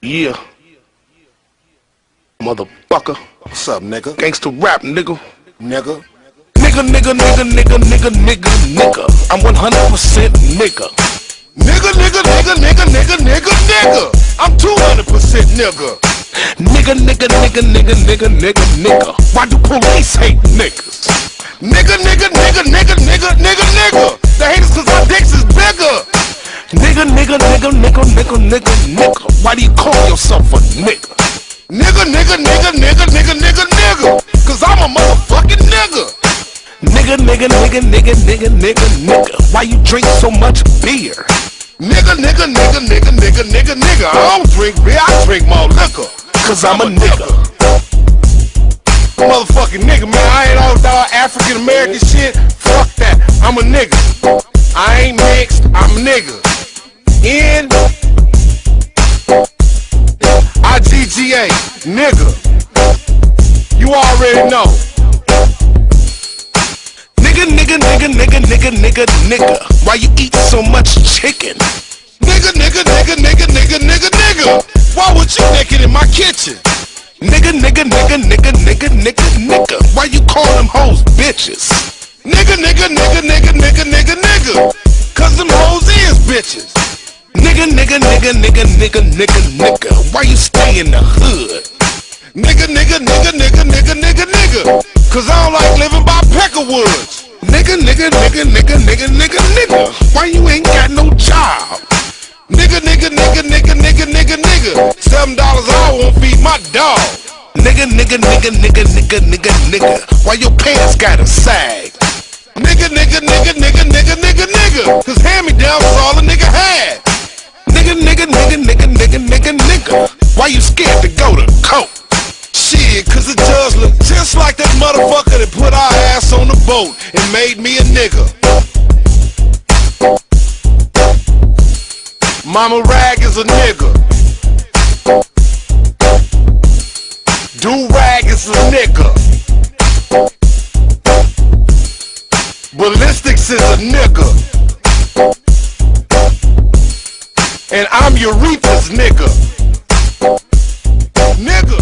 Yeah, motherfucker. What's up, nigga? Gangster Rap, nigga. Nigga. Nigga, nigga, nigga, nigga, nigga, nigga, nigga. I'm 100% nigga. Nigga, nigga, nigga, nigga, nigga, nigga, nigga. I'm 200% nigga. Nigga, nigga, nigga, nigga, nigga, nigga, nigga. Why do police hate niggas? Nigga, nigga, nigga, nigga, nigga, nigga, nigga. They hate us cause our dicks is bigger. Nigga, nigga, nigga, nigga, nigga, nigga, nigga. Why do you call yourself a nigga? Nigga, nigga, nigga, nigga, nigga, nigga, nigga. Cause I'm a motherfucking nigga. Nigga, nigga, nigga, nigga, nigga, nigga, nigga. Why you drink so much beer? Nigga, nigga, nigga, nigga, nigga, nigga, nigga. I don't drink beer, I drink more liquor. Cause I'm a nigga. Motherfucking nigga, man. I ain't all about African American shit. Fuck that. I'm a nigga. I ain't mixed. I'm a nigga. N-I-G-G-A. Nigga. You already know. Nigga, nigga, nigga, nigga, nigga, nigga, nigga. Why you eat so much chicken? Nigga, nigga, nigga, nigga, nigga, nigga, nigga. Why would you naked in my kitchen? Nigga, nigga, nigga, nigga, nigga, nigga, nigga. Why you call them hoes bitches? Nigga, nigga, nigga, nigga, nigga, nigga, nigga. Cause them hoes is bitches. Nigga, nigga, nigga, nigga, nigga, nigga, nigga. Why you stay in the hood? Nigga, nigga, nigga, nigga, nigga, nigga, nigga. Cause I don't like living by Peckerwoods. Nigga, nigga, nigga, nigga, nigga, nigga, nigga. Why you ain't got no job? Nigga, nigga, nigga, nigga, nigga, nigga, nigga. $7 an hour won't feed my dog. Nigga, nigga, nigga, nigga, nigga, nigga, nigga. Why your pants gotta sag? Nigga, nigga, nigga, nigga, nigga, nigga, nigga. Cause hand-me-downs is all a nigga had. Nigga, nigga, nigga, nigga, nigga, nigga, nigga. Why you scared to go to court? Shit, cause the judge looked just like that motherfucker that put our ass on the boat and made me a nigga. Mama Rag is a nigga. Do-Rag is a nigga. Ballistics is a nigga. And I'm Eureka's nigga. Nigga.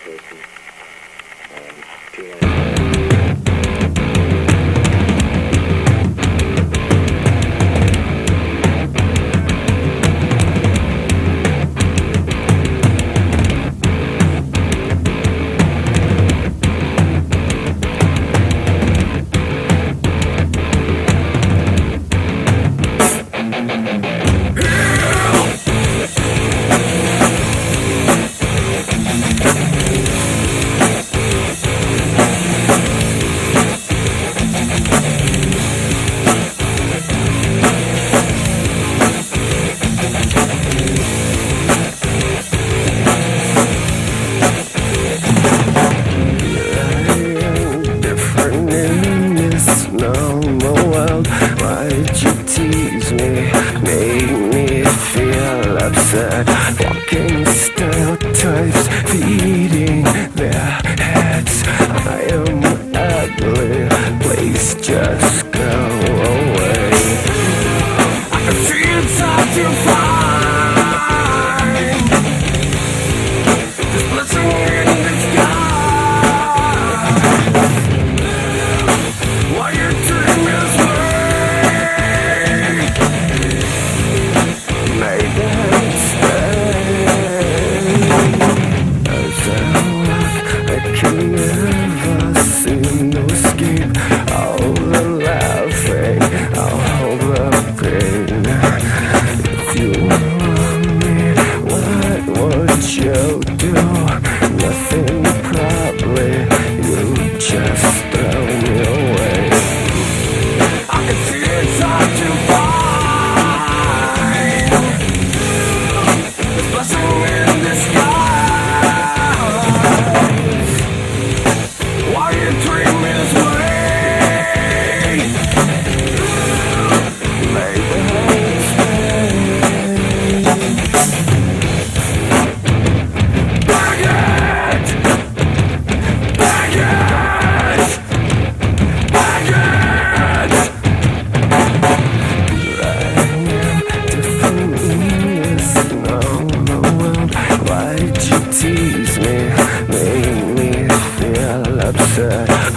person. Walking stereotypes, feeding their heads. I am ugly, please just go away. I can see it's hard to find this blessing in disguise. Why your dream is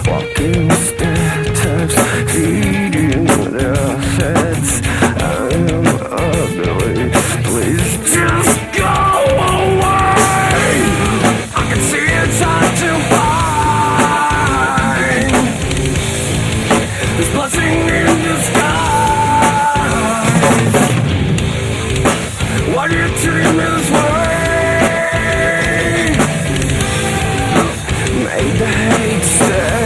walking stereotypes, feeding their heads. I am ugly, please just go away. I can see it's hard to find this blessing in disguise. Why do you treat me this way? May the hate stay.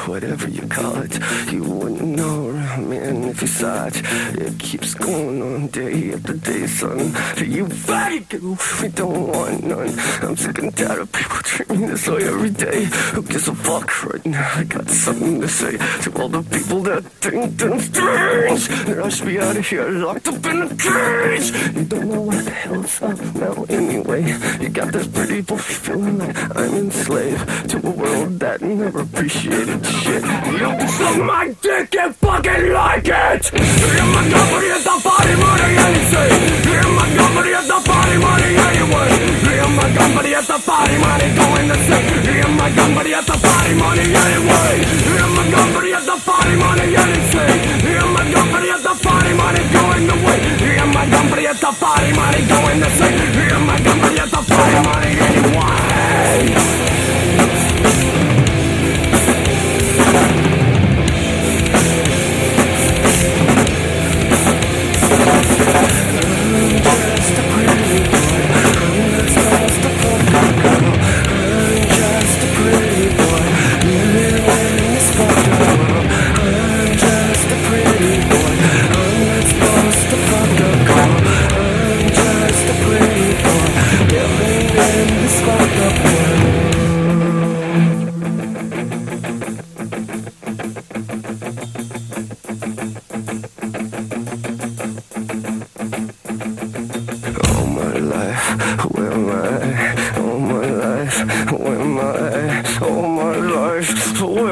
Whatever you call it, you wouldn't know around, man, if you saw it. It keeps going on day after day, son. You fake, we don't want none. I'm sick and tired of people treating me this way every day. Who gives a fuck right now? I got something to say to all the people that think I'm strange. Rush me out of here, locked up in a cage. You don't know what the hell's up now anyway. You got this pretty boy feeling like I'm enslaved to a world that never appreciated shit. You can suck my dick and fucking like it. You're my company at the party, money anything. You're my company at the party, money anyway. You're my company at the party, money going to sing. You're my company at the party, money anyway. You're my company at the party, money anything. You're my company at the party, money going away. You're my company at the party, money going to sing. You're my company at the party, money anyway. Yeah. for work.